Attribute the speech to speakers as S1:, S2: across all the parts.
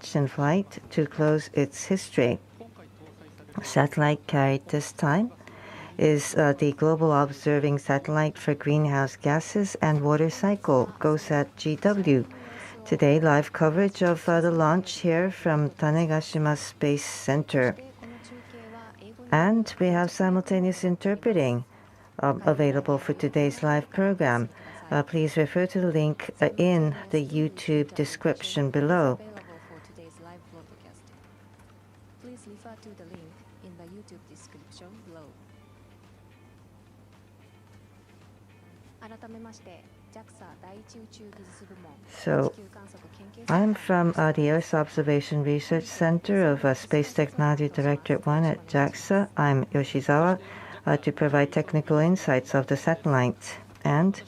S1: launch and flight to close its history. Satellite carried this time is the Global Observing Satellite for Greenhouse Gases and Water Cycle, GOSAT-GW. Today, live coverage of the launch here from Tanegashima Space Center. And we have simultaneous interpreting available for today's live program. Please refer to the link in the YouTube description below.
S2: Please refer to the link in the YouTube description below.
S1: So, I'm from the Earth Observation Research Center of Space Technology Directorate 1 at JAXA. I'm Yoshizawa to provide technical insights of the satellite. And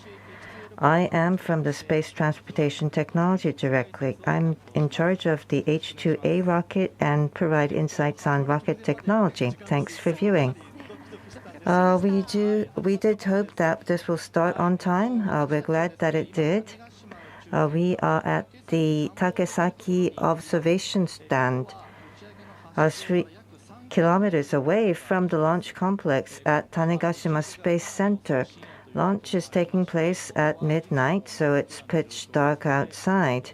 S1: I am from the Space Transportation Technology Directorate. I'm in charge of the H-IIA rocket and provide insights on rocket technology. Thanks for viewing. We did hope that this will start on time. We're glad that it did. We are at the Takesaki observation stand, 3 kilometers away from the launch complex at Tanegashima Space Center. Launch is taking place at midnight, so it's pitch dark outside.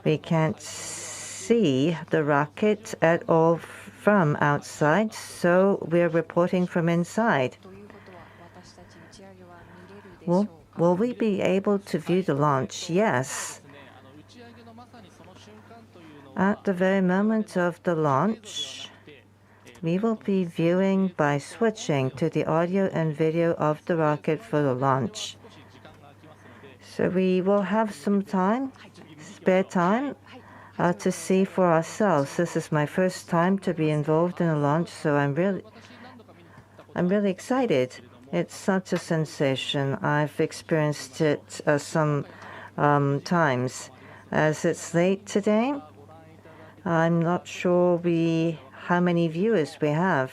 S1: We can't see the rocket at all from outside, so we're reporting from inside. Will we be able to view the launch? Yes. At the very moment of the launch, we will be viewing by switching to the audio and video of the rocket for the launch. So we will have some time, spare time, to see for ourselves. This is my first time to be involved in a launch, so I'm really excited. It's such a sensation. I've experienced it some times. As it's late today, I'm not sure how many viewers we have.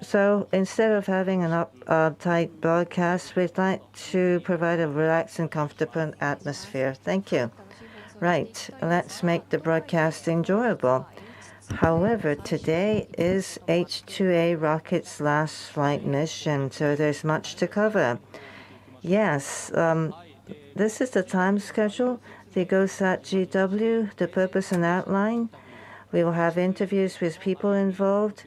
S1: So instead of having an uptight broadcast, we'd like to provide a relaxed and comfortable atmosphere. Thank you. Right, let's make the broadcast enjoyable. However, today is H-IIA rocket's last flight mission, so there's much to cover. Yes, this is the time schedule, the GOSAT-GW, the purpose and outline. We will have interviews with people involved,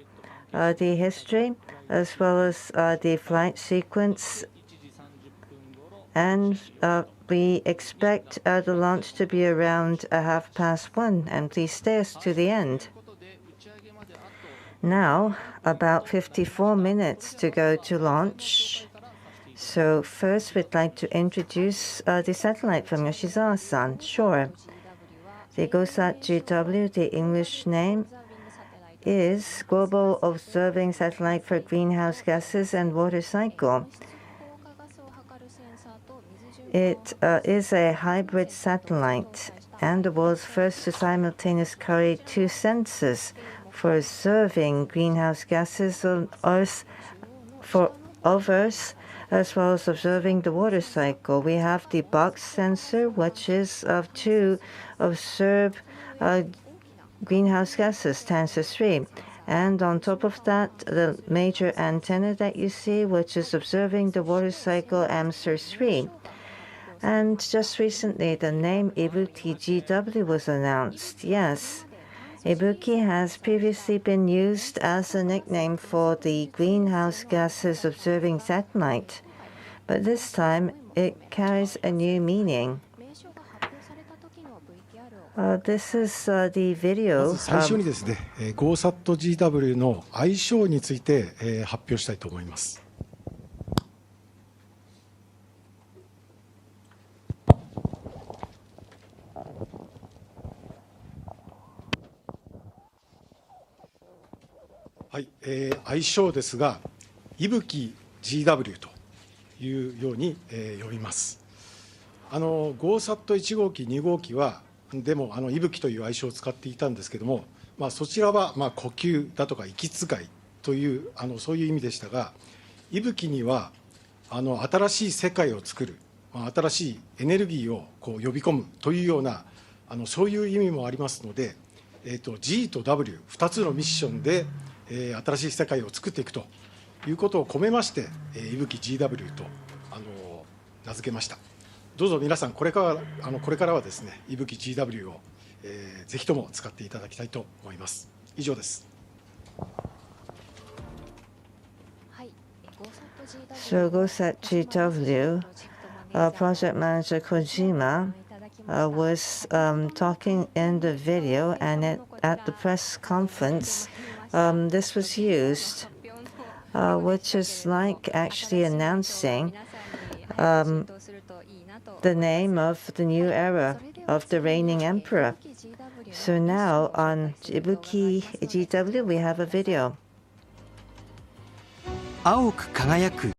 S1: the history, as well as the flight sequence. And we expect the launch to be around 1:30, and please stay to the end. Now, about 54 minutes to go to launch. So first, we'd like to introduce the satellite from Yoshizawa-san. Sure. The GOSAT-GW, the English name, is Global Observing Satellite for Greenhouse Gases and Water Cycle. It is a hybrid satellite and the world's first to simultaneously carry 2 sensors for observing greenhouse gases on Earth, as well as observing the water cycle. We have the box sensor, which is to observe greenhouse gases, Tensor 3. And on top of that, the major antenna that you see, which is observing the water cycle, AMSR 3. And just recently, the name Ibuki-GW was announced. Yes, Ibuki has previously been used as a nickname for the greenhouse gases observing satellite, but this time it carries a new meaning. This is the video.
S3: 最初にですね、GOSAT-GW の愛称について発表したいと思います。はい、愛称ですが、いぶき GW というように、呼びます。GOSAT1 号機、2号機は、でもいぶきという愛称を使っていたんですけれども、そちらは呼吸だとか息遣いというそういう意味でしたが、いぶきには新しい世界を作る、新しいエネルギーを呼び込むというようなそういう意味もありますので、G と W、2つのミッションで、新しい世界を作っていくということを込めまして、いぶき GW と名付けました。どうぞ皆さん、これからはですね、いぶき GW を、ぜひとも使っていただきたいと思います。以上です。
S1: So GOSAT-GW, Project Manager Kojima was talking in the video, and at the press conference, this was used, which is like actually announcing the name of the new era of the reigning emperor. So now on Ibuki GW, we have a video.
S4: 青く輝く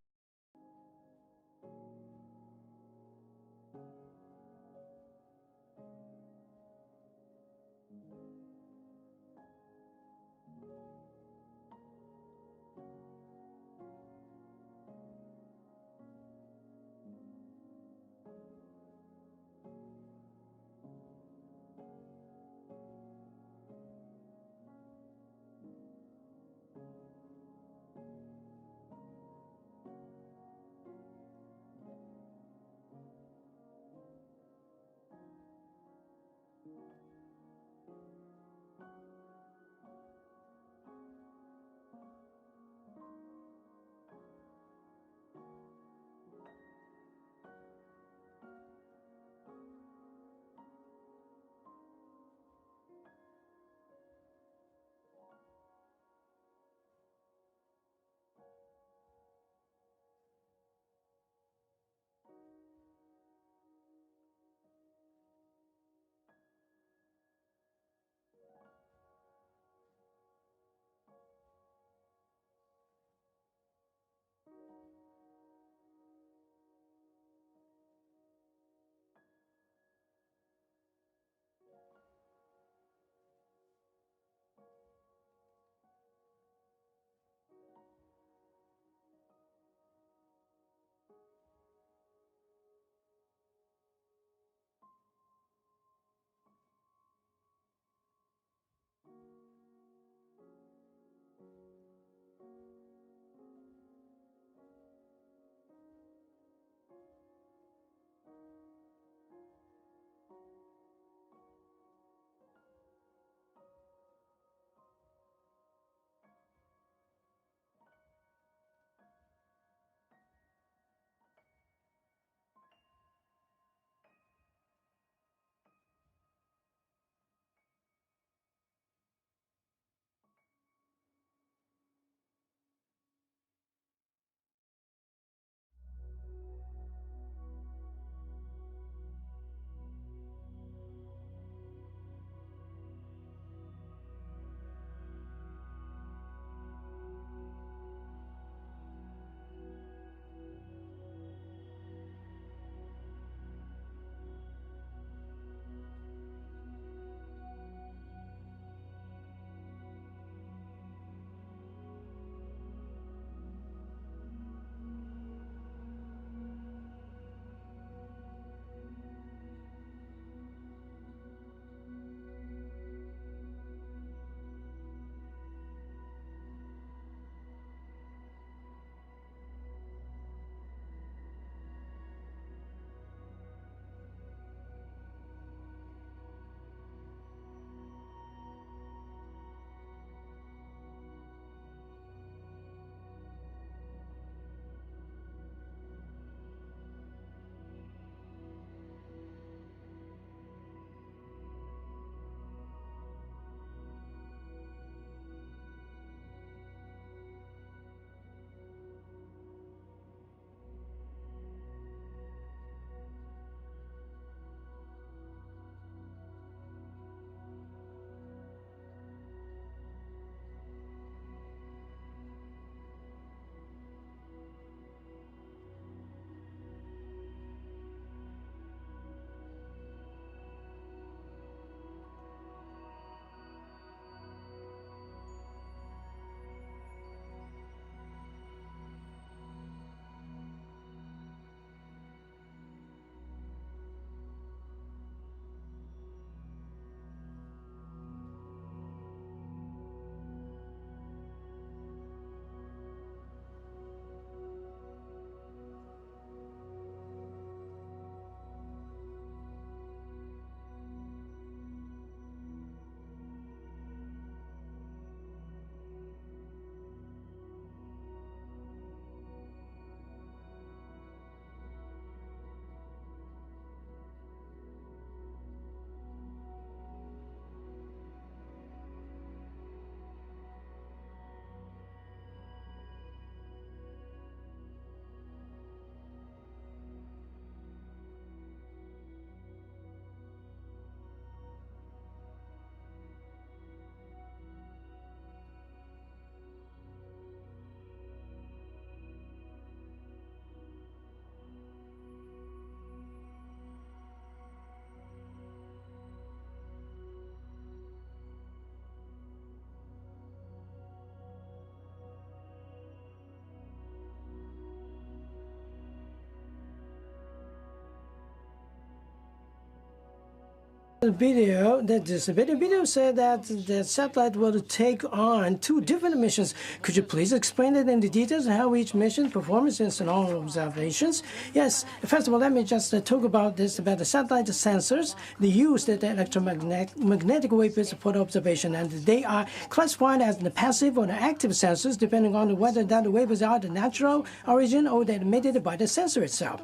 S4: The video that this video said that the satellite will take on 2 different missions. Could you please explain it in the details how each mission performs in all observations? Yes. First of all, let me just talk about this about the satellite sensors. They use the electromagnetic waves for the observation, and they are classified as the passive or the active sensors depending on whether that waves are the natural origin or they're emitted by the sensor itself.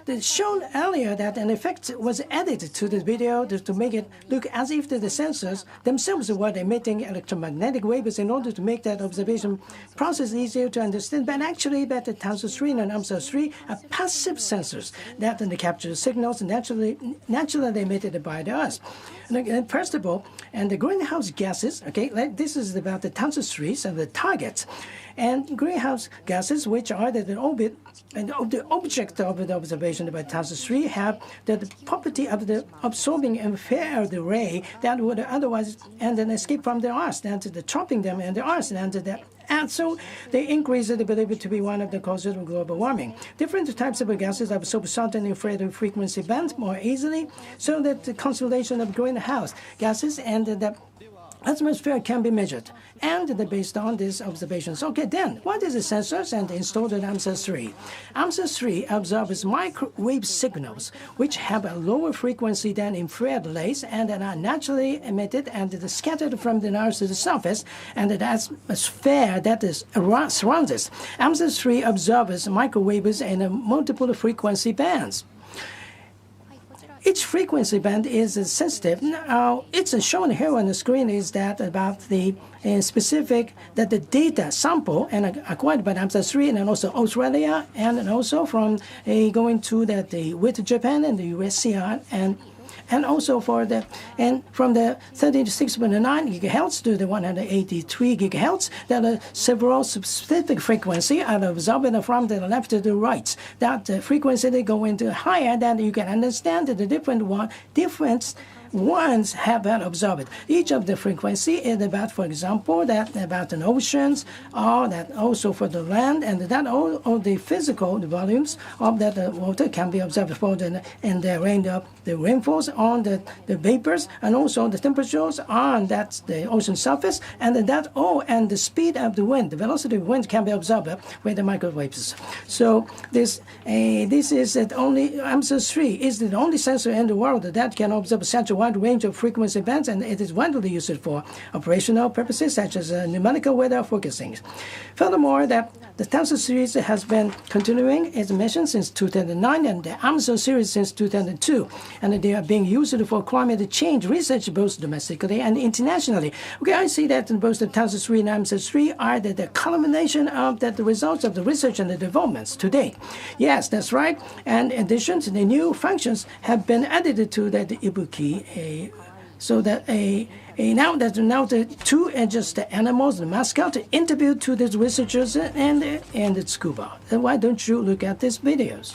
S4: It's shown earlier that an effect was added to the video to make it look as if the sensors themselves were emitting electromagnetic waves in order to make that observation process easier to understand. But actually, that the TANS-3 and AMSA-3 are passive sensors that capture signals naturally emitted by the Earth. And first of all, and the greenhouse gases, okay, this is about the TANS-3s and the targets. And greenhouse gases, which are the orbit and the object of the observation by TANS-3, have the property of the absorbing infrared ray that would otherwise and then escape from the Earth, and the trapping them in the Earth, and so they increase the believed to be one of the causes of global warming. Different types of gases absorb certain infrared frequency bands more easily, so that the concentration of greenhouse gases and the atmosphere can be measured, and based on these observations. Okay, then, what is the sensors and installed in AMSA-3? AMSA-3 absorbs microwave signals, which have a lower frequency than infrared rays and are naturally emitted and scattered from the Earth's surface and the atmosphere that surrounds us. AMSA-3 absorbs microwaves in multiple frequency bands. Each frequency band is sensitive. Now, it's shown here on the screen is that about the specific that the data sample and acquired by AMSA-3 and also Australia and also from going to with Japan and the USCR and also for the from the 36.9 gigahertz to the 183 gigahertz, there are several specific frequency are observed from the left to the right. That frequency they go into higher, then you can understand the different ones have been observed. Each of the frequency is about, for example, that about an oceans, or that also for the land, and that all the physical volumes of that water can be observed for in the range of the rainfalls on the vapors, and also the temperatures on the ocean surface, and and the speed of the wind, the velocity of wind can be observed with the microwaves. So this is only AMSA-3 is the only sensor in the world that can observe such a wide range of frequency bands, and it is widely used for operational purposes such as numerical weather forecasting. Furthermore, that the TANS series has been continuing its mission since 2009 and the AMSA series since 2002, and they are being used for climate change research both domestically and internationally. Okay, I see that both the TANS-3 and AMSA-3 are the culmination of the results of the research and the developments today. Yes, that's right. And in addition, the new functions have been added to the Ibuki, so that now the two just the animals, the mascot, interviewed to these researchers and the scuba. Then why don't you look at these videos?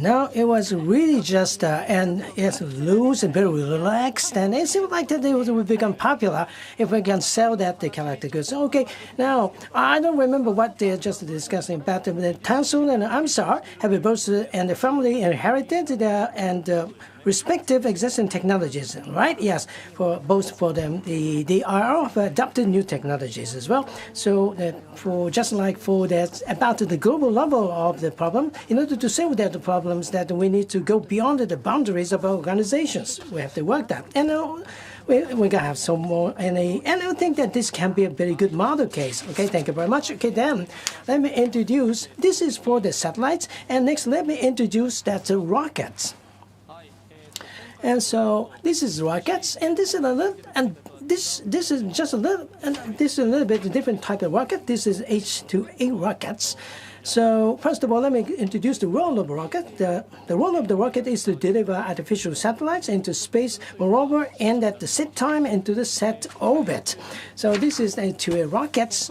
S4: Now it was really just and it's loose and very relaxed, and it seemed like that they would become popular if we can sell that the character goods. Okay, now I don't remember what they're just discussing, but the Tansun and Amsar have both and the family inherited and respective existing technologies, right? Yes, for both for them, they are adopted new technologies as well. So for just like for that about the global level of the problem, in order to solve that the problems, that we need to go beyond the boundaries of our organizations. We have to work that, and we're going to have some more, and I think that this can be a very good model case. Okay, thank you very much. Okay, then let me introduce. This is for the satellites, and next let me introduce that the rockets. And so this is rockets, and this is a little, and this is just a little, and this is a little bit different type of rocket. This is H-IIA rockets. So first of all, let me introduce the role of a rocket. The role of the rocket is to deliver artificial satellites into space, moreover, and at the set time into the set orbit. So this is to a rockets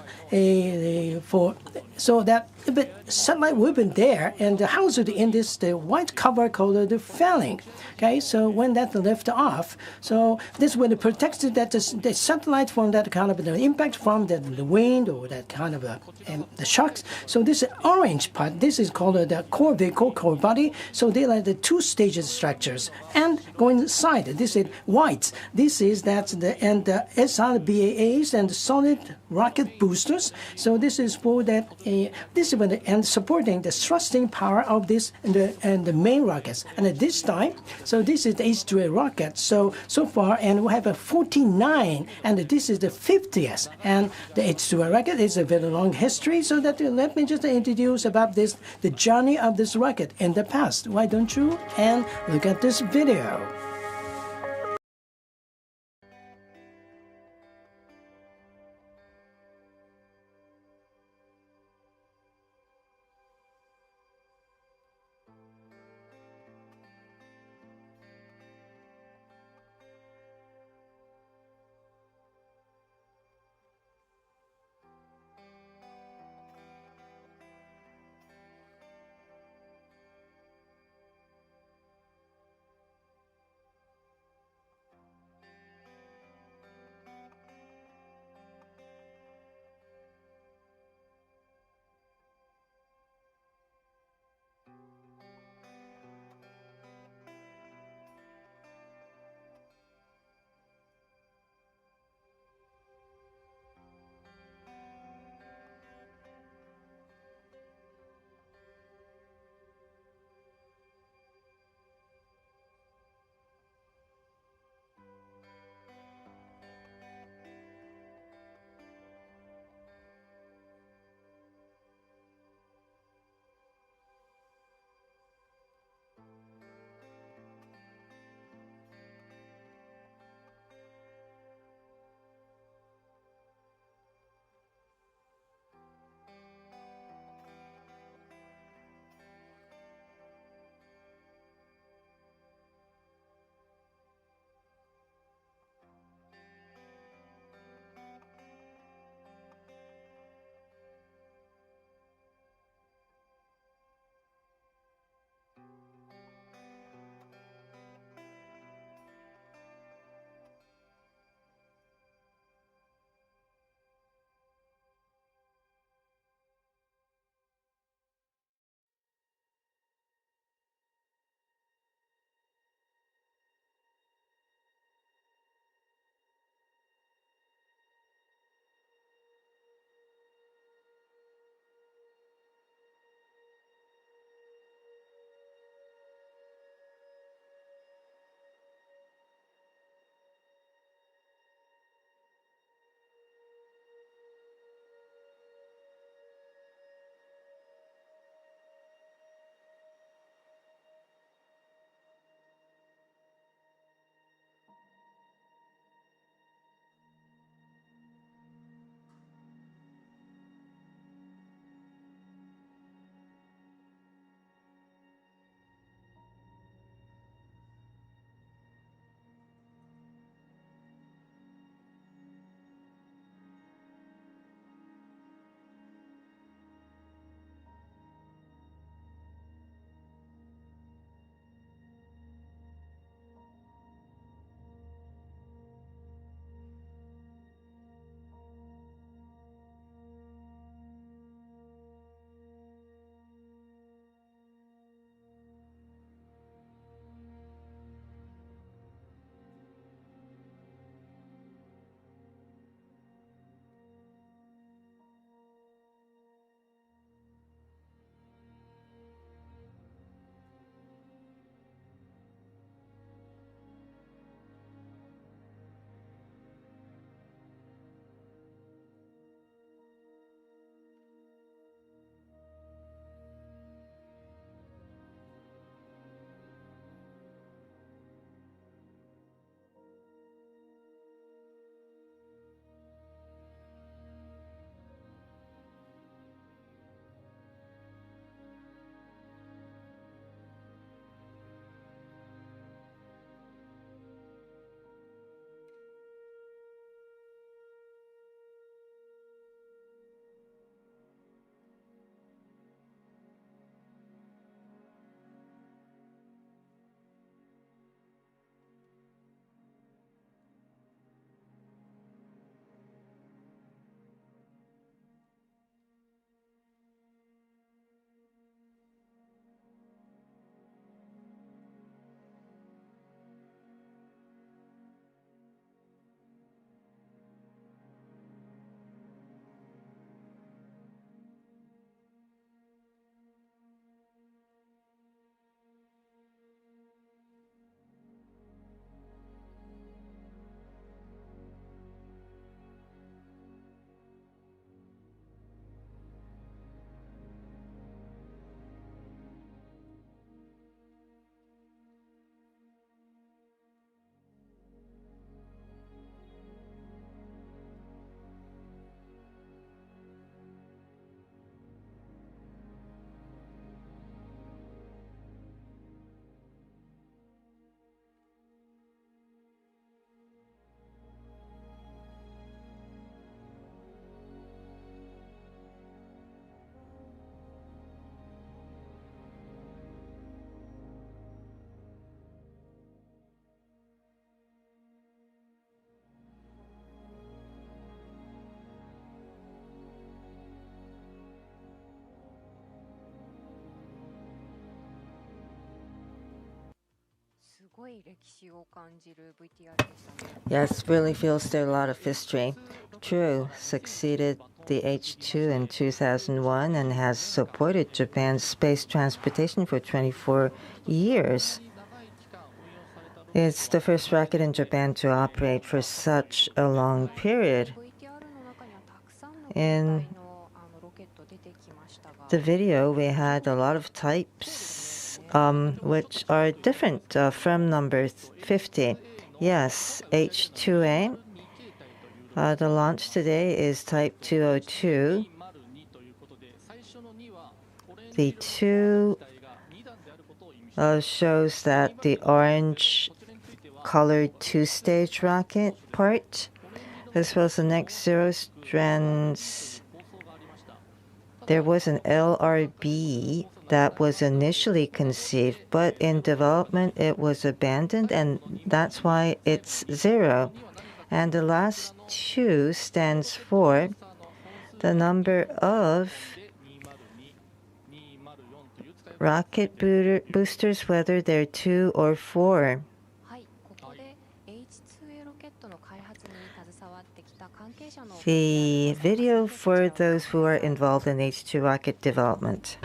S4: so that but satellite will be there and housed in this the white cover called the fairing. Okay, so when that lift off, so this will protect that the satellite from that kind of the impact from the wind or that kind of the shocks. So this orange part, this is called the core vehicle, core body. So they are the two stages structures. And going inside, this is white. This is that the SRBAAs and solid rocket boosters. So this is for that this is and supporting the thrusting power of this and the main rockets. And at this time, so this is the H-IIA rocket. So far, and we have a 49, and this is the 50th. And the H-IIA rocket is a very long history. So that let me just introduce about this, the journey of this rocket in the past. Why don't you? And look at this video.
S1: Yes, really feels there a lot of history. True, succeeded the H-2 in 2001 and has supported Japan's space transportation for 24 years. It's the first rocket in Japan to operate for such a long period. In the video, we had a lot of types which are different from number 50. Yes, H-2A. The launch today is Type 202. The 2 shows that the orange colored two-stage rocket part, as well as the next 0 strands. There was an LRB that was initially conceived, but in development it was abandoned, and that's why it's 0. And the last 2 stands for the number of rocket boosters, whether they're 2 or 4. The video for those who are involved in H-2 rocket development.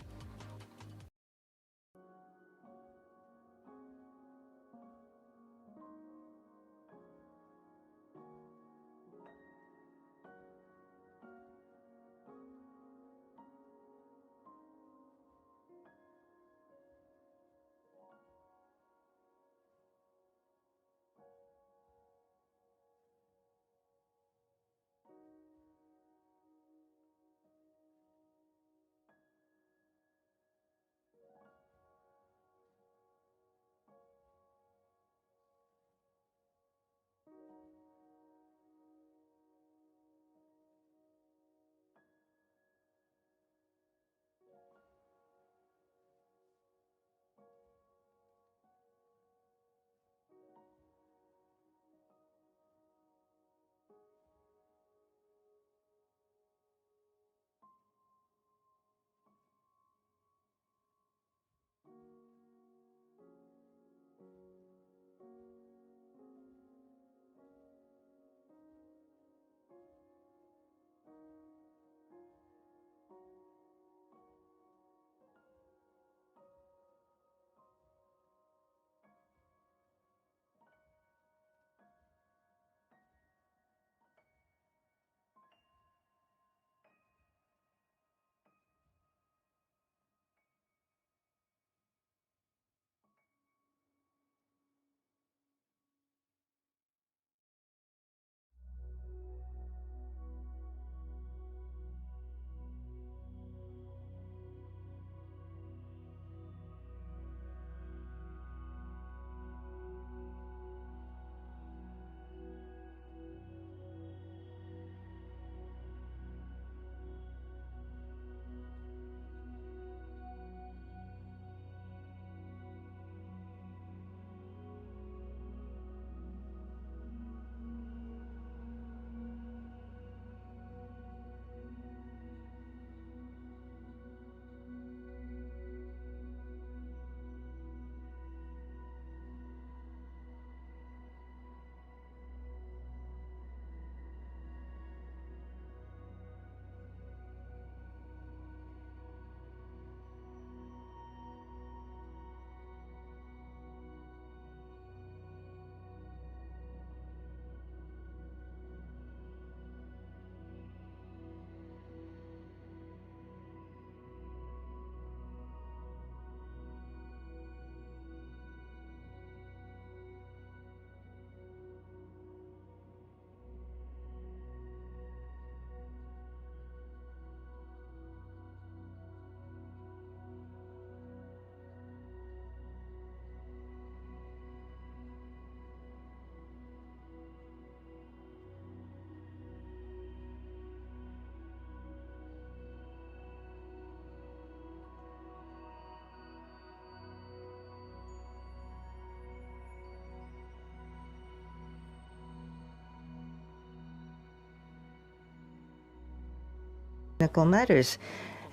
S1: Matters.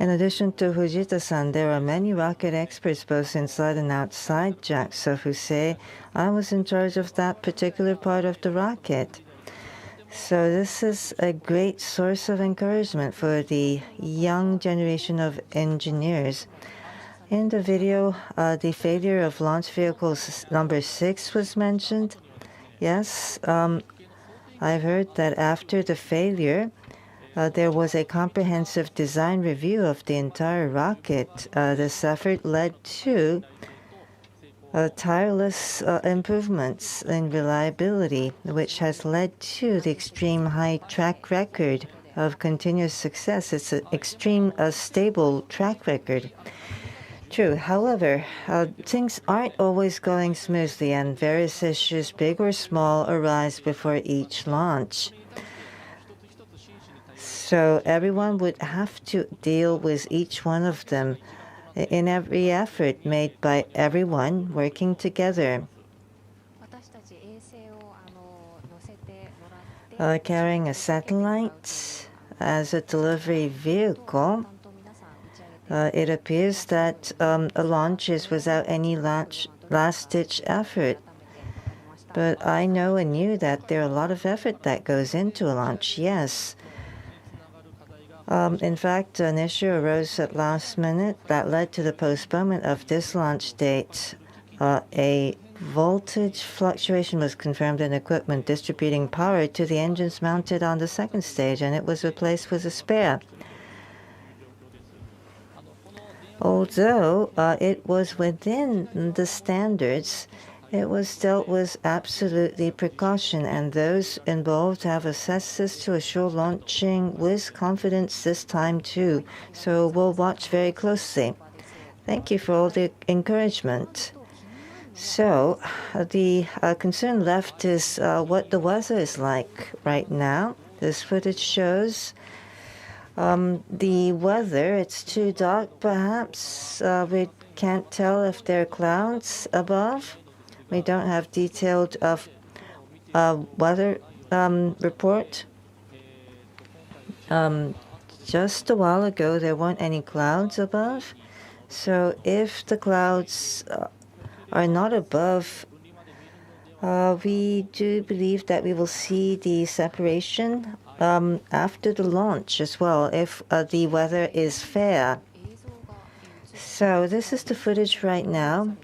S1: In addition to Fujita-san, there are many rocket experts both inside and outside JAXA who say, I was in charge of that particular part of the rocket. So this is a great source of encouragement for the young generation of engineers. In the video, the failure of launch vehicle number 6 was mentioned. Yes, I've heard that after the failure, there was a comprehensive design review of the entire rocket. This effort led to tireless improvements in reliability, which has led to the extreme high track record of continuous success. It's an extreme stable track record. True. However, things aren't always going smoothly, and various issues, big or small, arise before each launch. So everyone would have to deal with each one of them in every effort made by everyone working together. Carrying a satellite as a delivery vehicle, it appears that a launch is without any last-ditch effort. But I know and knew that there are a lot of effort that goes into a launch, yes. In fact, an issue arose at last minute that led to the postponement of this launch date. A voltage fluctuation was confirmed in equipment distributing power to the engines mounted on the second stage, and it was replaced with a spare. Although it was within the standards, it was dealt with absolutely precaution, and those involved have assessed this to assure launching with confidence this time too. So we'll watch very closely. Thank you for all the encouragement. So the concern left is what the weather is like right now. This footage shows the weather. It's too dark, perhaps. We can't tell if there are clouds above. We don't have detailed weather report. Just a while ago, there weren't any clouds above. So if the clouds are not above, we do believe that we will see the separation after the launch as well, if the weather is fair. So this is the footage right now.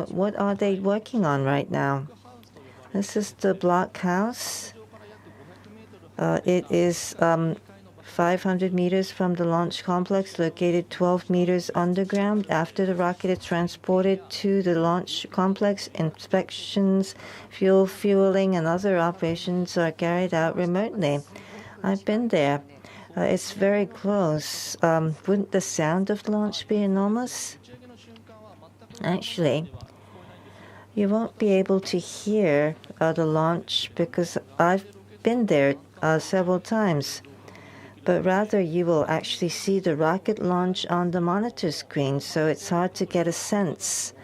S1: What are they working on right now? This is the blockhouse. It is 500 meters from the launch complex, located 12 meters underground. After the rocket is transported to the launch complex, inspections, fueling, and other operations are carried out remotely. I've been there. It's very close. Wouldn't the sound of the launch be enormous? Actually, you won't be able to hear the launch because I've been there several times. But rather, you will actually see the rocket launch on the monitor screen, so it's hard to get a sense.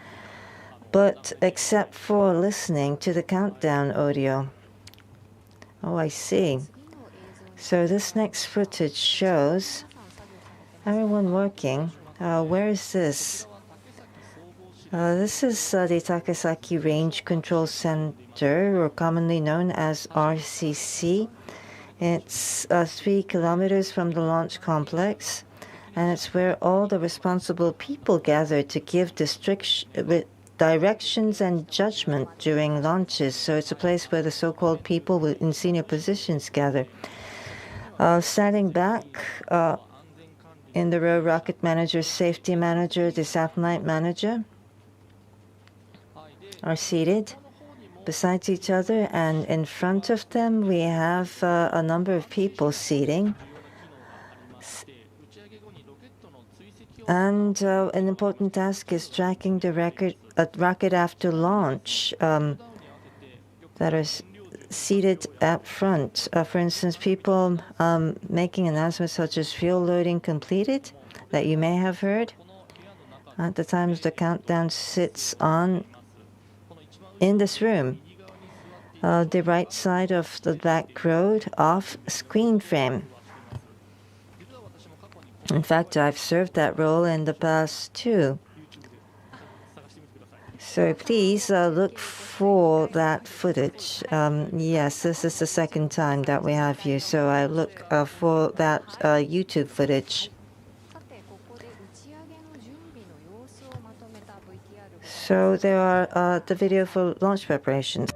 S1: But except for listening to the countdown audio. Oh, I see. So this next footage shows everyone working. Where is this? This is the Takasaki Range Control Center, or commonly known as RCC. It's 3 kilometers from the launch complex, and it's where all the responsible people gather to give directions and judgment during launches. So it's a place where the so-called people in senior positions gather. Standing back in the row, rocket manager, safety manager, the satellite manager are seated beside each other, and in front of them we have a number of people seating. And an important task is tracking the rocket after launch that are seated up front. For instance, people making announcements such as fuel loading completed that you may have heard. At the times the countdown sits on in this room, the right side of the back road off screen frame. In fact, I've served that role in the past too. So please look for that footage. Yes, this is the second time that we have you, so I look for that YouTube footage. So there are the video for launch preparations.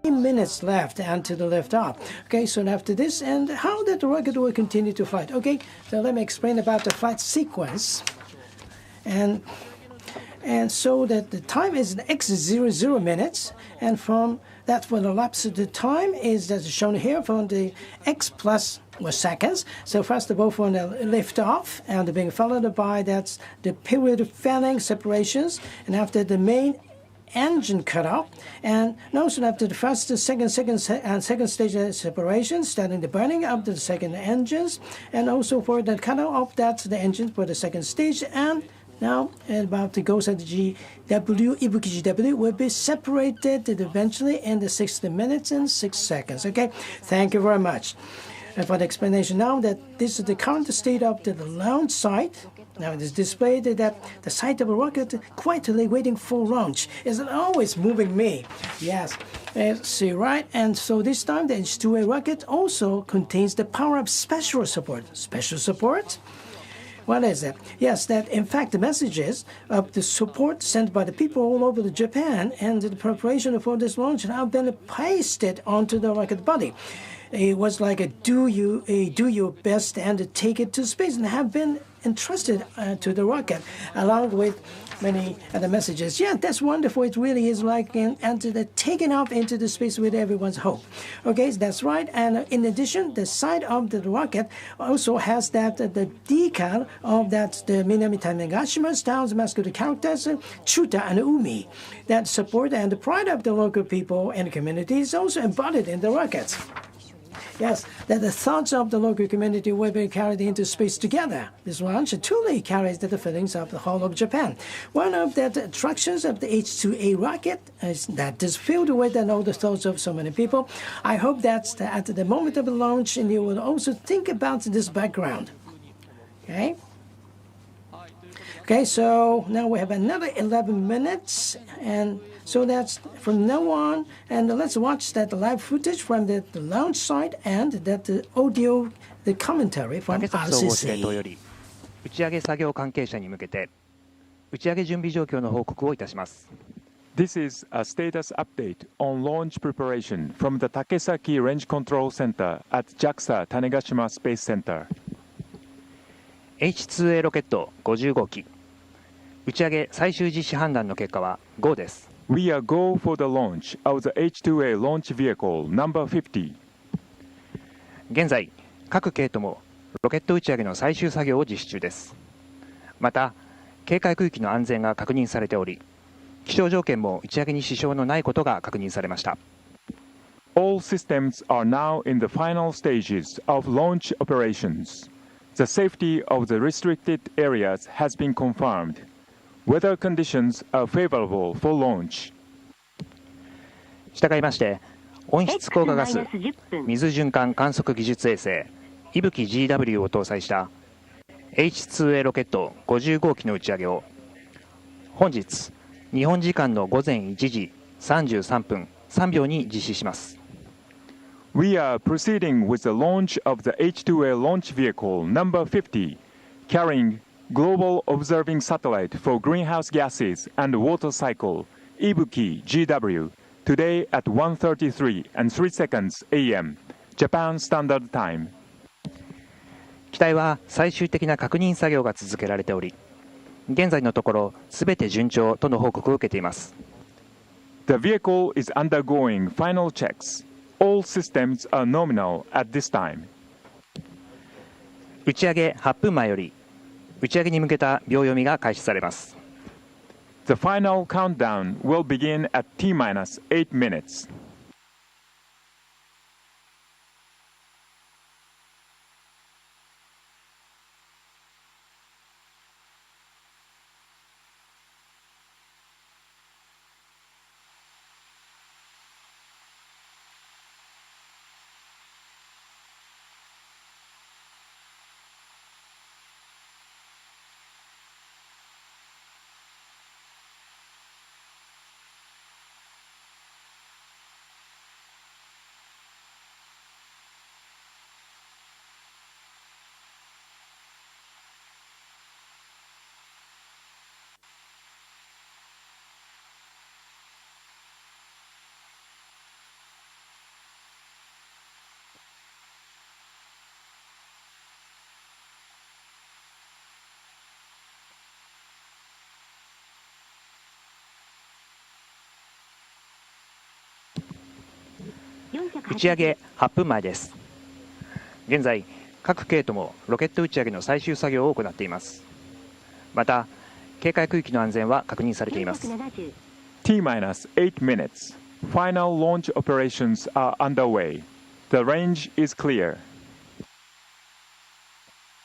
S4: Minutes left until the liftoff. Okay, so after this, and how that the rocket will continue to fly. Okay, so let me explain about the flight sequence. And so that the time is x00 minutes, and from that for the lapse of the time is that's shown here from the x plus seconds. So first of all, from the liftoff, and being followed by that's the period of failing separations, and after the main engine cut off, and also after the first, second stage separation, starting the burning of the second engines, and also for the cut off that's the engine for the second stage, and now about the GOSAT-GW, Ibuki-GW will be separated eventually in the 60 minutes and 6 seconds. Okay, thank you very much. And for the explanation now that this is the current state of the launch site. Now it is displayed that the site of a rocket quietly waiting for launch is always moving me. Yes, see right. And so this time the H-IIA rocket also contains the power of special support. Special support? What is it? Yes, that in fact the messages of the support sent by the people all over Japan and the preparation for this launch have been pasted onto the rocket body. It was like a do your best and take it to space, and have been entrusted to the rocket along with many other messages. Yeah, that's wonderful. It really is like taken off into the space with everyone's hope. Okay, that's right. And in addition, the side of the rocket also has that the decal of that the Minami Tanegashima style's mascot characters, Chuta and Umi, that support and the pride of the local people and communities also embodied in the rockets. Yes, that the thoughts of the local community will be carried into space together. This launch truly carries the feelings of the whole of Japan. One of the attractions of the H-IIA rocket is that is filled with all the thoughts of so many people. I hope that at the moment of the launch, and you will also think about this background. Okay. Okay, so now we have another 11 minutes, and so that's from now on. And let's watch that live footage from the launch site and that audio, the commentary from
S5: 竹崎総合司令塔
S4: RCC.
S5: より打ち上げ作業関係者に向けて打ち上げ準備状況の報告をいたします。
S6: This is a status update on launch preparation from the Takesaki Range Control Center at JAXA Tanegashima Space Center.
S5: H-2A ロケット50号機打ち上げ最終実施判断の結果は GO です。
S6: We are go for the launch of the H-2A launch vehicle number 50.
S5: 現在各系統もロケット打ち上げの最終作業を実施中です。また警戒区域の安全が確認されており、気象条件も打ち上げに支障のないことが確認されました。
S6: All systems are now in the final stages of launch operations. The safety of the restricted areas has been confirmed. Weather conditions are favorable for launch.
S5: したがいまして温室効果ガス水循環観測技術衛星いぶき GW を搭載した H-2A ロケット50号機の打ち上げを本日日本時間の午前1時33分3秒に実施します。
S6: We are proceeding with the launch of the H-2A launch vehicle number 50, carrying Global Observing Satellite for Greenhouse Gases and Water Cycle, Ibuki GW, today at 1:33 and 3 seconds a.m. Japan Standard Time.
S5: 機体は最終的な確認作業が続けられており、現在のところすべて順調との報告を受けています。
S6: The vehicle is undergoing final checks. All systems are nominal at this time.
S5: 打ち上げ8分前より打ち上げに向けた秒読みが開始されます。
S6: The final countdown will begin at T-8 minutes.
S5: 打ち上げ8分前です。現在各系統もロケット打ち上げの最終作業を行っています。また警戒区域の安全は確認されています。
S6: T-8 minutes. Final launch operations are underway. The range is clear.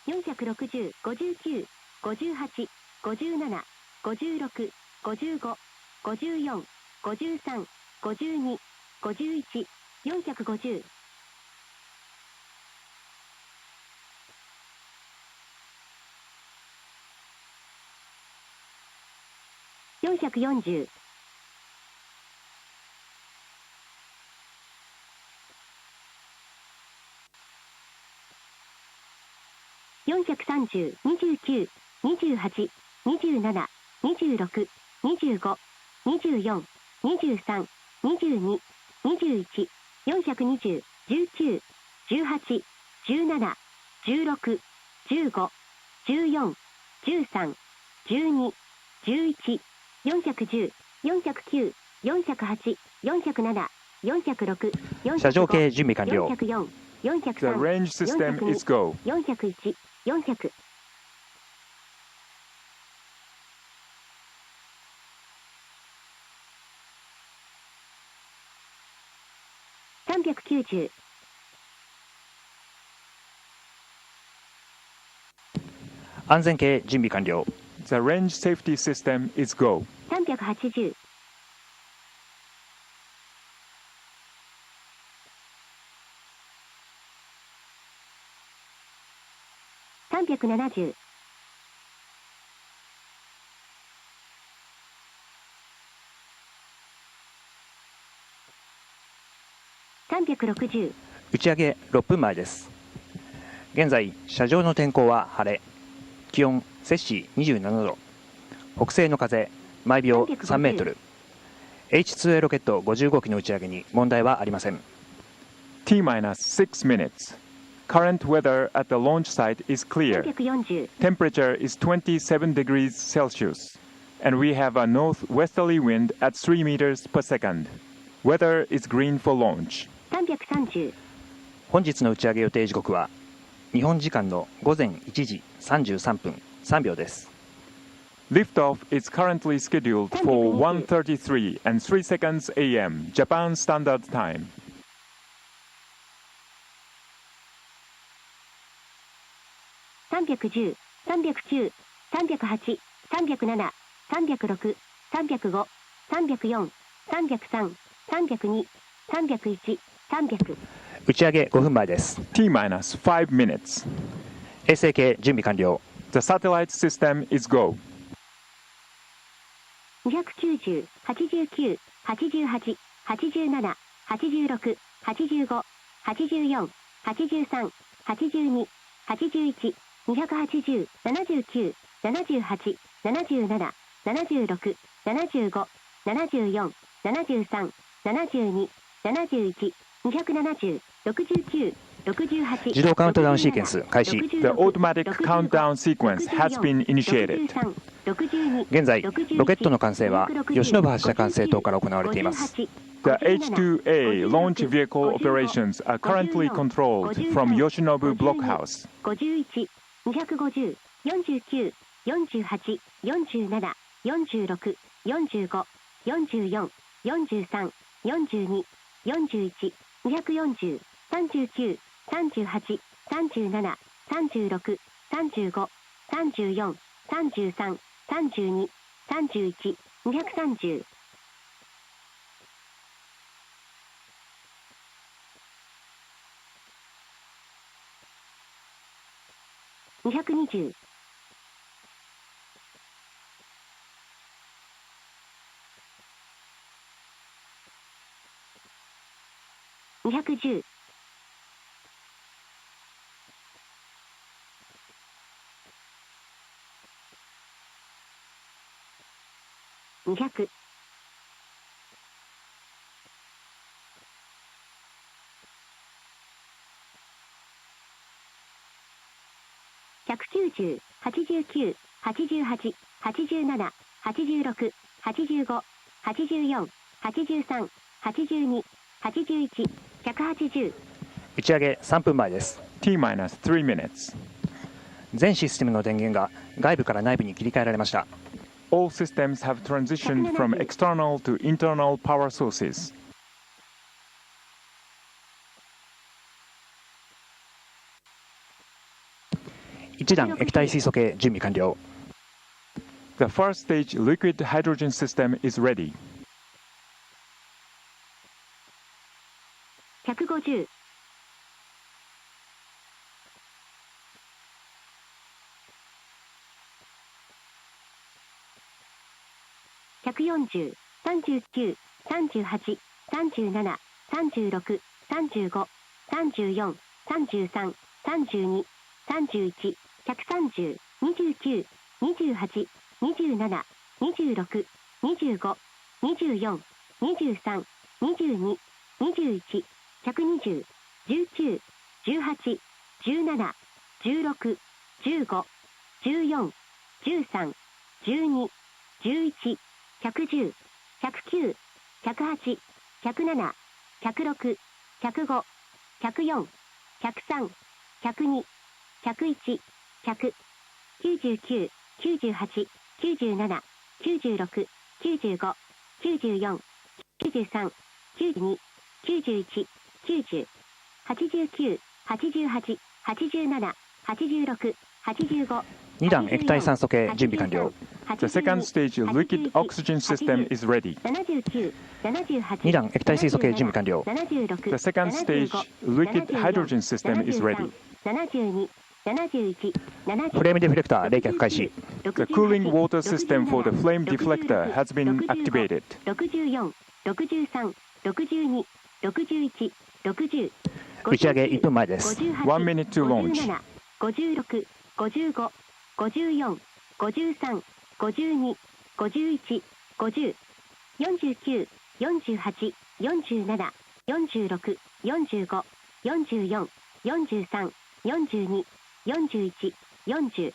S7: 460、59、58、57、56、55、54、53、52、51、450。440。430、29、28、27、26、25、24、23、22、21、420、19、18、17、16、15、14、13、12、11、410、409、408、407、406、
S5: 射場系準備完了。
S7: 404、403、
S6: The range system is go.
S7: 401、400。390、
S5: 安全系準備完了。
S6: The range safety system is go.
S7: 380、370、360、
S5: 打ち上げ6分前です。現在車上の天候は晴れ、気温摂氏27度、北西の風毎秒3メートル、 H-IIA ロケット50号機の打ち上げに問題はありません。
S6: T-6 minutes. Current weather at the launch site is clear.
S7: 340、
S6: Temperature is 27 degrees Celsius, and we have a northwesterly wind at 3 meters per second. Weather is green for launch.
S7: 330、
S5: 本日の打ち上げ予定時刻は日本時間の午前1時33分3秒です。
S6: Liftoff is currently scheduled for 1:33 and 3 seconds a.m. Japan Standard Time.
S7: 310、309、308、307、306、305、304、303、302、301、300。
S5: 打ち上げ5分前です。
S6: T-5 minutes.
S5: 衛星系準備完了。
S6: The satellite system is go.
S7: 290、89、88、87、86、85、84、83、82、81、280、79、78、77、76、75、74、73、72、71、270、69、68、
S5: 自動カウントダウンシーケンス開始。
S6: The automatic countdown sequence has been initiated.
S5: 現在ロケットの管制は吉信発射管制塔から行われています。
S6: The H-IIA launch vehicle operations are currently controlled from Yoshinobu Blockhouse.
S7: 51、250、49、48、47、46、45、44、43、42、41、240、39、38、37、36、35、34、33、32、31、230。220、210、200、190、89、88、87、86、85、84、83、82、81、180。
S5: 打ち上げ3分前です。
S6: T-3 minutes.
S5: 全システムの電源が外部から内部に切り替えられました。
S6: All systems have transitioned from external to internal power sources.
S5: 一段液体水素系準備完了。
S6: The first stage liquid hydrogen system is ready.
S7: 150、140、39、38、37、36、35、34、33、32、31、130、29、28、27、26、25、24、23、22、21、120、19、18、17、16、15、14、13、12、11、110、109、108、107、106、105、104、103、102、101、100、99、98、97、96、95、94、93、92、91、90、89、88、87、86、85、
S5: 2段液体酸素系準備完了。
S6: The second stage liquid oxygen system is ready.
S5: 2段液体水素系準備完了。
S6: The second stage liquid hydrogen system is ready.
S5: フレームディフレクター冷却開始。
S6: The cooling water system for the flame deflector has been activated.
S5: 打ち上げ1分前です。
S6: 1 minute to launch.
S7: 56、55、54、53、52、51、50、49、48、47、46、45、44、43、42、41、40、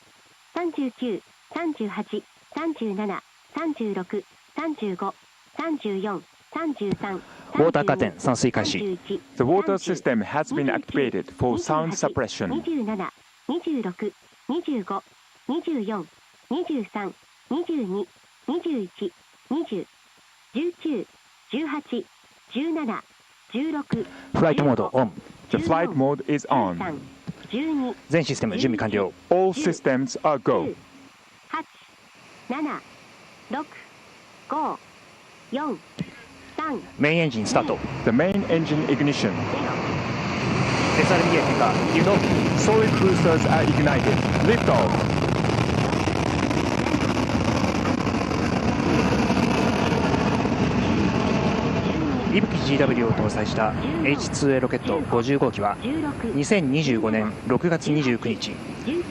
S7: 39、38、37、36、35、34、33、
S5: ウォーターカーテン散水開始。
S6: The water system has been activated for sound suppression.
S7: 27、26、25、24、23、22、21、20、19、18、17、16、
S5: フライトモードオン。
S6: The flight mode is on.
S7: 12、
S5: 全システム準備完了。
S6: All systems are go.
S7: 8、7、6、5、4、3、
S5: メインエンジンスタート。
S6: The main engine ignition.
S5: SRBA 変化。リフトオフ。
S6: Solid boosters are ignited. Lift off.
S5: 伊吹 GW を搭載した H-IIA ロケット50号機は2025年6月29日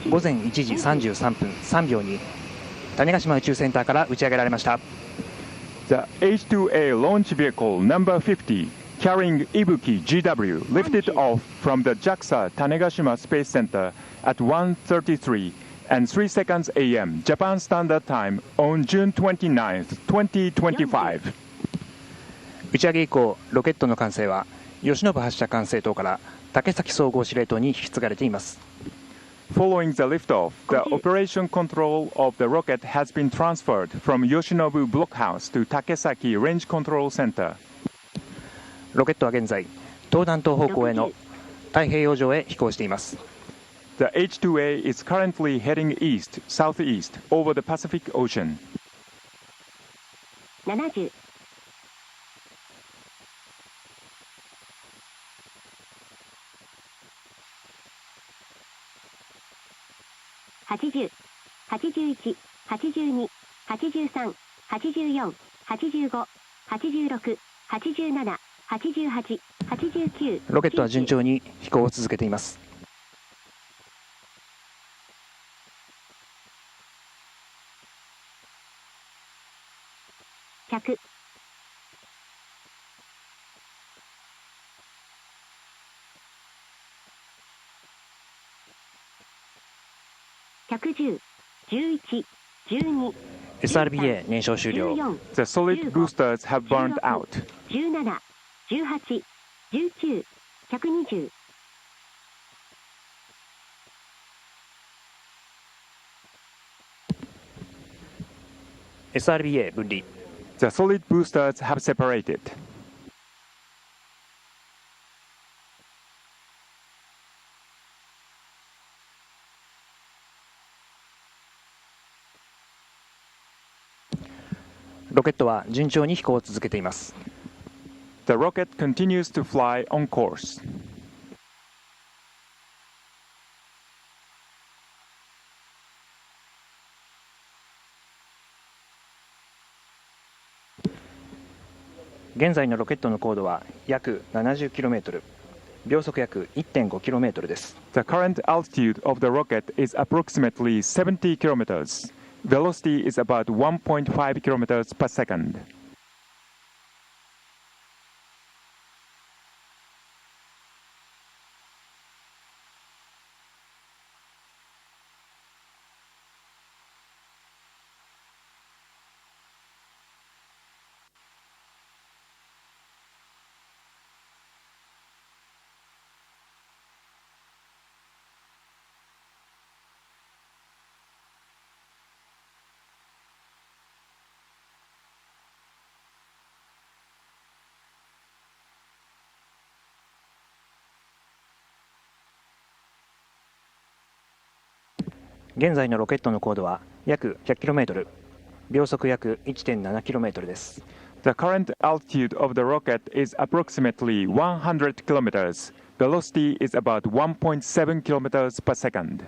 S5: 午前1時33分3秒に種子島宇宙センターから打ち上げられました。
S6: The H-IIA launch vehicle number 50 carrying Ibuki GW lifted off from the JAXA Tanegashima Space Center at 1:33 and 3 seconds a.m. Japan Standard Time on June 29th, 2025.
S5: 打ち上げ以降ロケットの管制は吉信発射管制塔から竹崎総合司令塔に引き継がれています。
S6: Following the liftoff, the operation control of the rocket has been transferred from Yoshinobu Blockhouse to Takesaki Range Control Center.
S5: ロケットは現在東南東方向への太平洋上へ飛行しています。
S6: The H-IIA is currently heading east-southeast over the Pacific Ocean.
S7: 70、80、81、82、83、84、85、86、87、88、89。
S5: ロケットは順調に飛行を続けています。
S7: 100、110、11、12、
S5: SRBA 燃焼終了。
S6: The solid boosters have burned out.
S7: 17、18、19、120。
S5: SRBA 分離。
S6: The solid boosters have separated.
S5: ロケットは順調に飛行を続けています。
S6: The rocket continues to fly on course.
S5: 現在のロケットの高度は約 70km、秒速約 1.5km です。
S6: The current altitude of the rocket is approximately 70 kilometers. Velocity is about 1.5 kilometers per second.
S5: 現在のロケットの高度は約 100km、秒速約 1.7km です。
S6: The current altitude of the rocket is approximately 100 kilometers. Velocity is about 1.7 kilometers per second.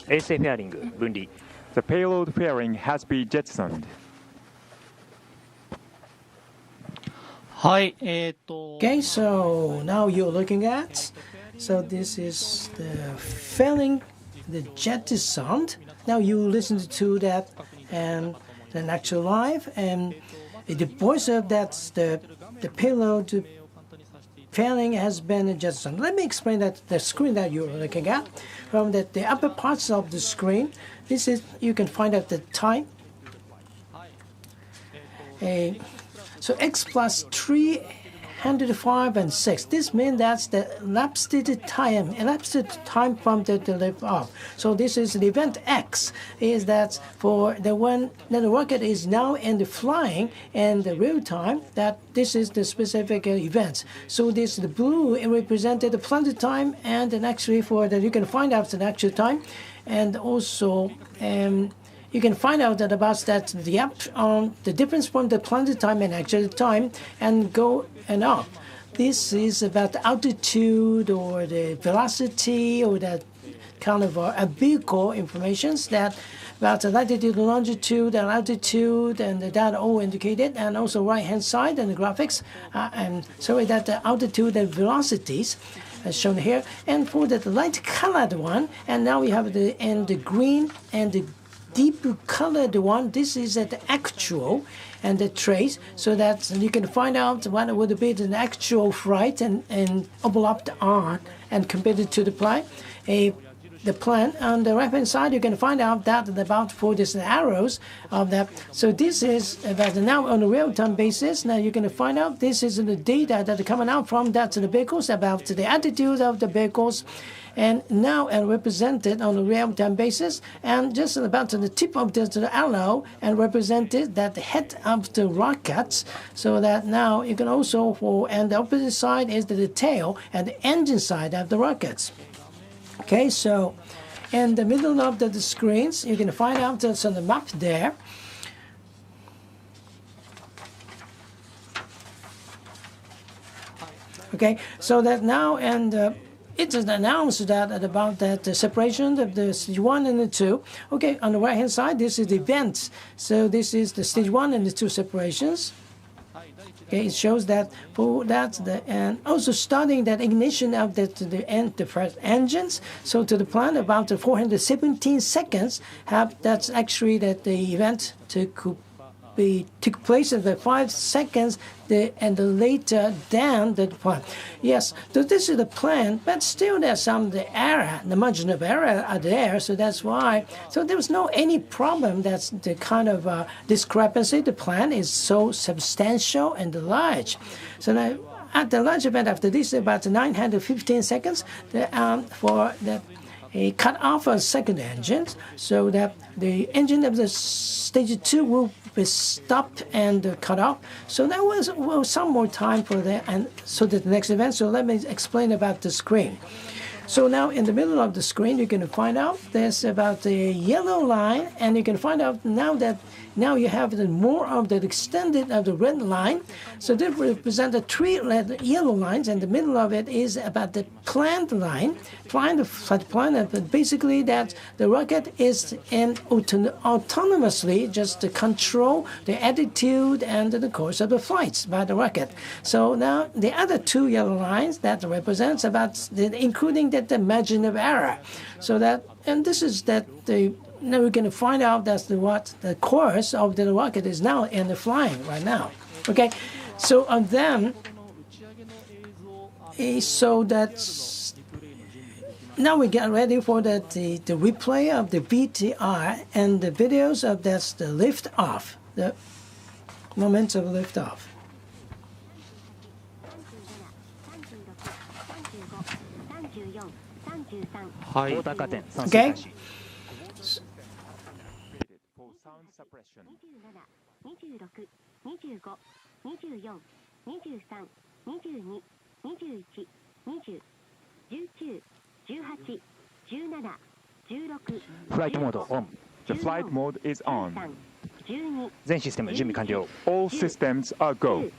S5: 衛星フェアリング分離。
S6: The payload fairing has been jettisoned.
S4: Okay, so now you're looking at, so this is the fairing, the jettisoned. Now you listen to that and then actual live, and the voice of that's the payload fairing has been jettisoned. Let me explain that the screen that you're looking at. From the upper parts of the screen, this is, you can find out the time. So x plus 305 and 6. This means that's the elapsed time from the lift off. So this is the event X. Is that for the one that the rocket is now in the flying and the real time, that this is the specific events. So this the blue it represented the planned time, and then actually for that you can find out the actual time, and also you can find out that about that the difference from the planned time and actual time and go and up. This is about the altitude or the velocity or that kind of a vehicle informations that about the latitude, longitude, and altitude, and that all indicated, and also right hand side and the graphics, and sorry that the altitude and velocities as shown here, and for the light colored one, and now we have the green and the deep colored one. This is the actual and the trace, so that you can find out what would be the actual flight and enveloped on and compared to the plan. The plan on the right hand side, you can find out that about for these arrows of that. So this is about now on a real-time basis. Now you can find out this is the data that are coming out from that the vehicles about the attitude of the vehicles, and now and represented on a real-time basis, and just about the tip of the arrow and represented that the head of the rockets. So that now you can also and the opposite side is the tail and the engine side of the rockets. Okay, so in the middle of the screens, you can find out that's on the map there. Okay, so that now and it is announced that about that the separation of the stage 1 and the 2. Okay, on the right hand side, this is the events. So this is the stage 1 and the 2 separations. Okay, it shows that for that and also starting that ignition of the first engines. So to the plan about the 417 seconds that's actually that the event took place in the 5 seconds and later than the plan. Yes, so this is the plan, but still there's some the margin of error are there, so that's why. So there was no any problem. That's the kind of discrepancy. The plan is so substantial and large. So now at the large event after this, about 915 seconds for the cut off a second engine, so that the engine of the stage 2 will be stopped and cut off. So there was some more time for that, and so the next event. So let me explain about the screen. So now in the middle of the screen, you can find out there's about the yellow line, and you can find out now you have the more of the extended of the red line. So this represents the 3 yellow lines, and the middle of it is about the planned line, flight plan. But basically that the rocket is autonomously just to control the attitude and the course of the flights by the rocket. So now the other 2 yellow lines that represents about including the margin of error. So that, and this is that the now we're going to find out that's what the course of the rocket is now and the flying right now. Okay, so on them, so that's now we get ready for the replay of the VTR and the videos of that's the lift off, the moments of lift off. Okay.
S5: Flight mode on.
S6: The flight mode is on.
S5: 全システム準備完了。
S6: All systems are go.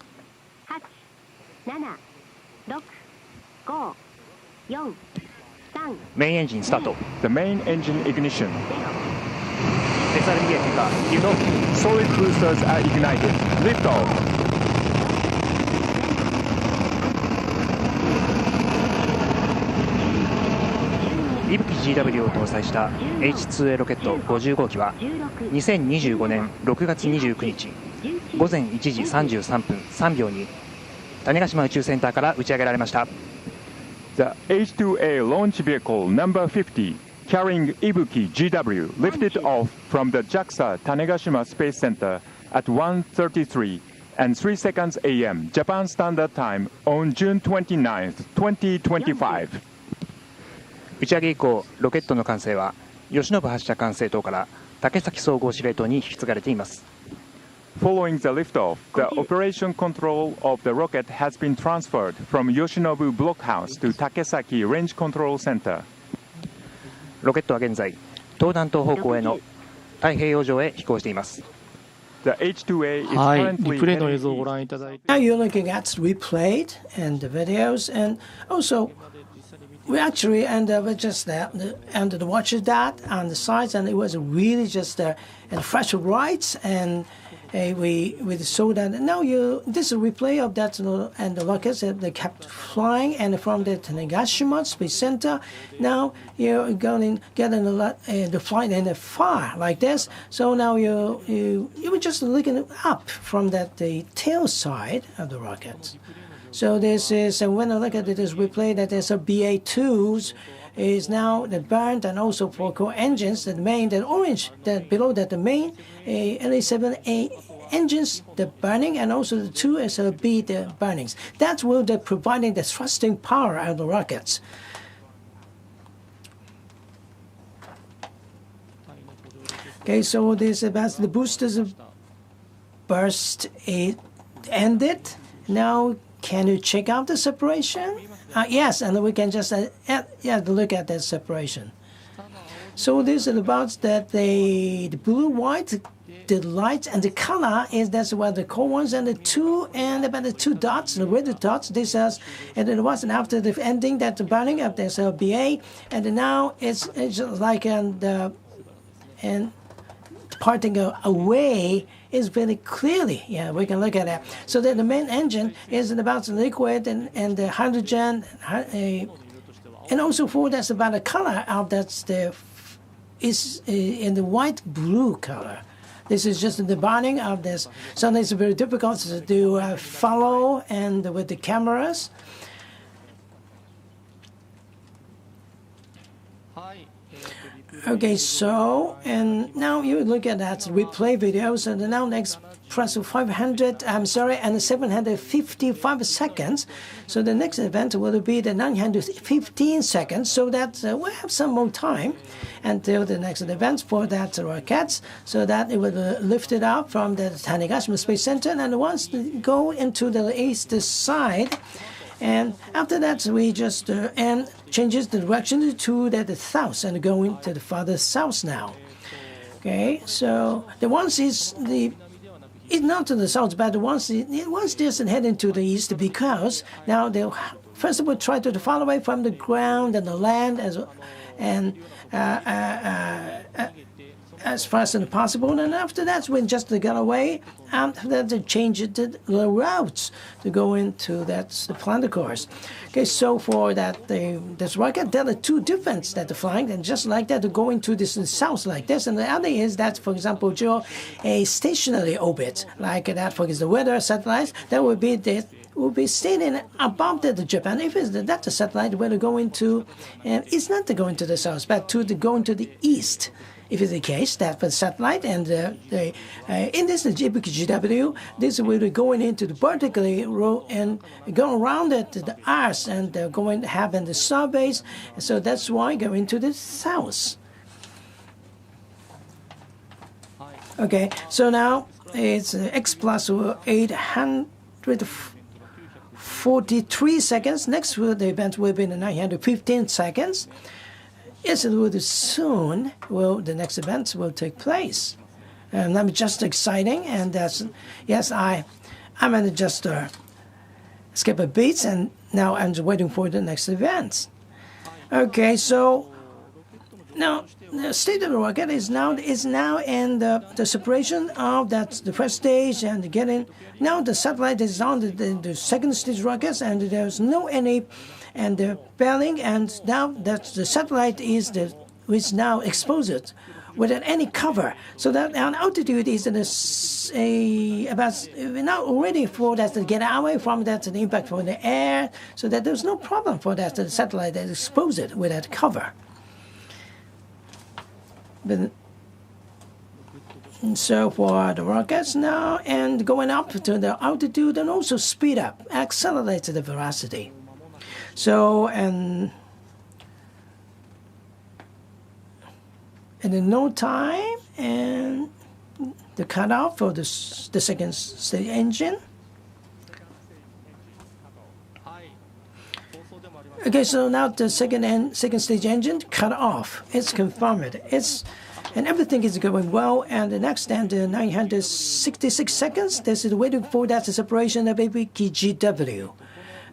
S5: メインエンジンスタート。
S6: The main engine ignition.
S5: SRBA 点火。誘導。
S6: Solid boosters are ignited. Lift off.
S5: 伊吹 GW を搭載した H-IIA ロケット50号機は2025年6月29日午前1時33分3秒に種子島宇宙センターから打ち上げられました。
S6: The H-IIA launch vehicle number 50 carrying Ibuki GW lifted off from the JAXA Tanegashima Space Center at 1:33 and 3 seconds a.m. Japan Standard Time on June 29, 2025.
S5: 打ち上げ以降、ロケットの管制は吉信発射管制塔から竹崎総合司令塔に引き継がれています。
S6: Following the liftoff, the operation control of the rocket has been transferred from Yoshinobu Blockhouse to Takesaki Range Control Center.
S5: ロケットは現在、東南東方向への太平洋上へ飛行しています。
S6: The H-IIA is
S8: はい、
S6: currently
S8: リプレイの映像をご覧いただいて
S4: Now you're looking at replayed and the videos, and also we actually we just and the watches that on the sides, and it was really just and fresh lights, and we saw that. Now this is a replay of that, and the rockets they kept flying, and from the Tanegashima Space Center. Now you're going getting the flight in the far like this. So now you were just looking up from that the tail side of the rocket. So this is when I look at this replay, that there's a BA2s is now the burned, and also for core engines, the main, the orange, that below that the main LA7A engines, the burning, and also the 2SLB, the burnings. That's where they're providing the thrusting power of the rockets. Okay, so this about the boosters burst ended. Now, can you check out the separation? Yes, and we can just look at that separation. So this is about that the blue, white, the light, and the color is that's what the core ones, and the two, and about the two dots, the red dots. This is, and it wasn't after the ending that the burning of this BA, and now it's like and parting away is very clearly. Yeah, we can look at that. So that the main engine is about the liquid and the hydrogen, and also for that's about the color of that's the is in the white blue color. This is just the burning of this. So it's very difficult to follow and with the cameras. Okay, so, and now you look at that replay videos, and now next press 500, and 755 seconds. So the next event will be the 915 seconds, so that we'll have some more time until the next event for that rockets, so that it will lift it up from the Tanegashima Space Center, and once go into the east side, and after that, we just and changes the direction to the south and going to the farther south now. Okay, so the ones is it's not to the south, but the ones just heading to the east, because now they first of all try to follow away from the ground and the land and as fast as possible, and after that, we just get away. After that, they changed the routes to go into that the planet course. Okay, so for that, this rocket, there are two different that are flying, and just like that, they're going to this south like this, and the other is that, for example, a stationary orbit like that, for example, the weather satellites, that would be this. Will be staying above the Japan. If it's that the satellite will go into, and it's not going to the south, but going to the east. If it's the case, that for the satellite and in this Ibuki GW, this will be going into the vertically row and go around the Earth and going to have in the surveys. So that's why going to the south. Okay, so now it's X plus 843 seconds. Next, the event will be in 915 seconds. Yes, it will soon. Well, the next event will take place, and I'm just exciting. And that's yes, I'm gonna just skip a beat, and now I'm just waiting for the next event. Okay, so now the state of the rocket is now in the separation of the first stage and getting. Now the satellite is on the second stage rockets, and there's no any and the failing, and now that the satellite is now exposed without any cover, so that our altitude is about now ready for that to get away from that the impact from the air, so that there's no problem for that the satellite is exposed without cover. But so for the rockets now, and going up to the altitude and also speed up, accelerate the velocity. So, and in no time, and the cutoff for the second stage engine. Okay, so now the second stage engine cut off. It's confirmed. And everything is going well. And the next, and 966 seconds. This is waiting for that separation of Ibuki GW.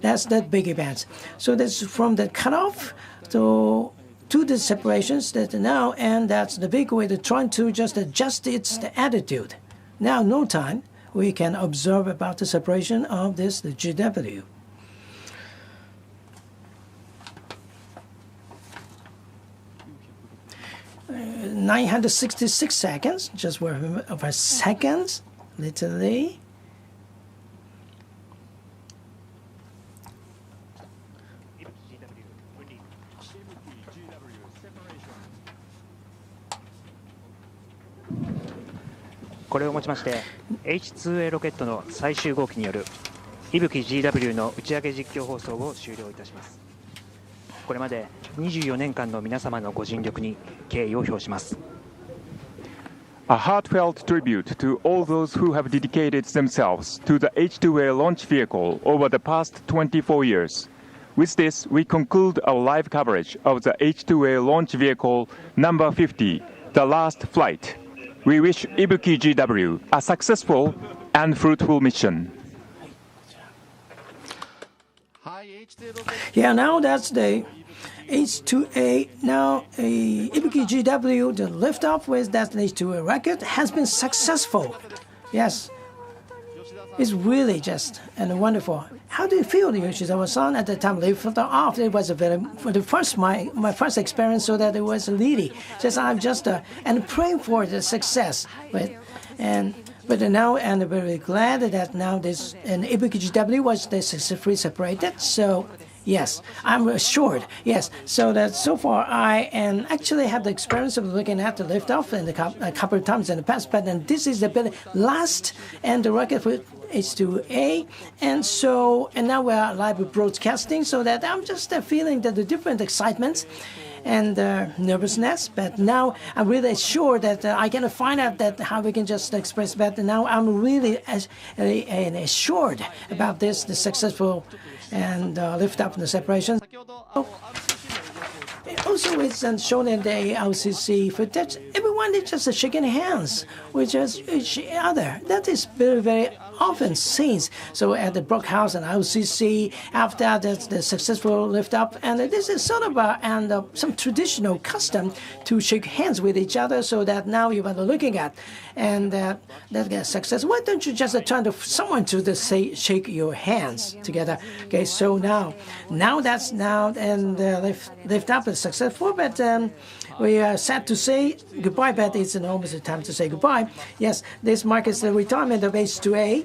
S4: That's that big event. So that's from the cutoff to the separations that now, and that's the big way to trying to just adjust its attitude. Now, no time, we can observe about the separation of the GW. Uh, 966 seconds, just over seconds, literally.
S5: これをもちまして H-IIA ロケットの最終号機による伊吹 GW の打ち上げ実況放送を終了いたします。これまで24年間の皆様のご尽力に敬意を表します。
S6: A heartfelt tribute to all those who have dedicated themselves to the H-IIA launch vehicle over the past 24 years. With this, we conclude our live coverage of the H-IIA launch vehicle number 50, the last flight. We wish Ibuki GW a successful and fruitful mission.
S4: Yeah, now that's the H-IIA. Now, Ibuki GW, the liftoff with that H-IIA rocket has been successful. Yes, it's really just and wonderful. How do you feel, Yoshizawa-san, at the time lifted off? It was for the first my first experience, so that it was really just I'm just and praying for the success, but now and very glad that now this and Ibuki GW was successfully separated. So yes, I'm assured. Yes, so that so far I actually have the experience of looking at the liftoff and a couple of times in the past, but then this is the last and the rocket for H-IIA, and now we are live broadcasting, so that I'm just feeling that the different excitements and nervousness, but now I'm really sure that I can find out that how we can just express that. Now I'm really assured about the successful and lift up the separation. Also, it's shown in the LCC footage. Everyone is just shaking hands with just each other. That is very, very often seen. So at the Brookhouse and OCC, after the successful lift up, and this is sort of some traditional custom to shake hands with each other, so that now you are looking at and that gets success. Why don't you just turn to someone to say shake your hands together? Okay, so now that's and lift up is successful, but we are sad to say goodbye, but it's almost time to say goodbye. Yes, this marks the retirement of H-IIA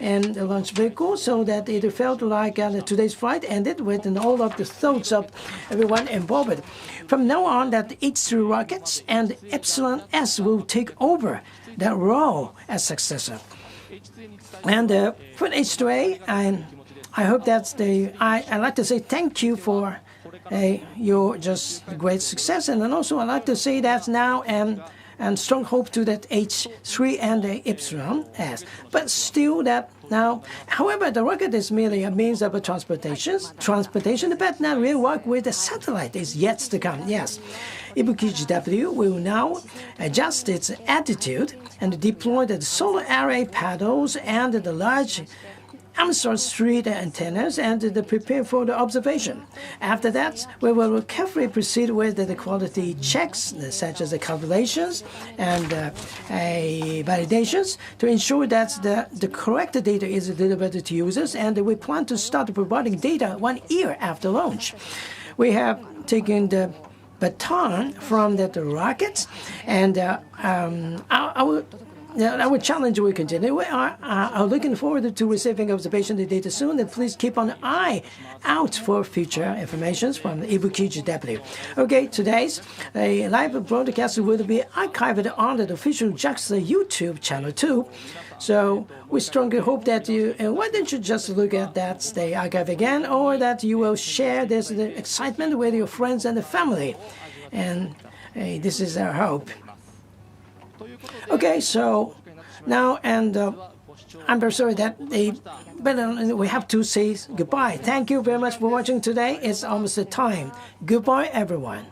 S4: and the launch vehicle, so that it felt like today's flight ended with all of the thoughts of everyone involved. From now on, that H-3 rockets and Epsilon S will take over that role as successor. And for H-IIA, I hope that's I'd like to say thank you for your just great success, and then also I'd like to say that now and strong hope to that H3 and the Epsilon S. But still that now, however, the rocket is merely a means of transportation, but now real work with the satellite is yet to come. Yes, Ibuki-GW will now adjust its attitude and deploy the solar array paddles and the large Amstrad street antennas and prepare for the observation. After that, we will carefully proceed with the quality checks, such as the calculations and validations, to ensure that the correct data is delivered to users, and we plan to start providing data 1 year after launch. We have taken the baton from the rockets, and our challenge will continue. We are looking forward to receiving observation data soon, and please keep an eye out for future information from Ibuki-GW. Okay, today's live broadcast will be archived on the official JAXA YouTube channel too. So we strongly hope that you, why don't you just look at that archive again, or that you will share the excitement with your friends and the family. And this is our hope. Okay, so now, and I'm very sorry that we have to say goodbye. Thank you very much for watching today. It's almost the time. Goodbye, everyone.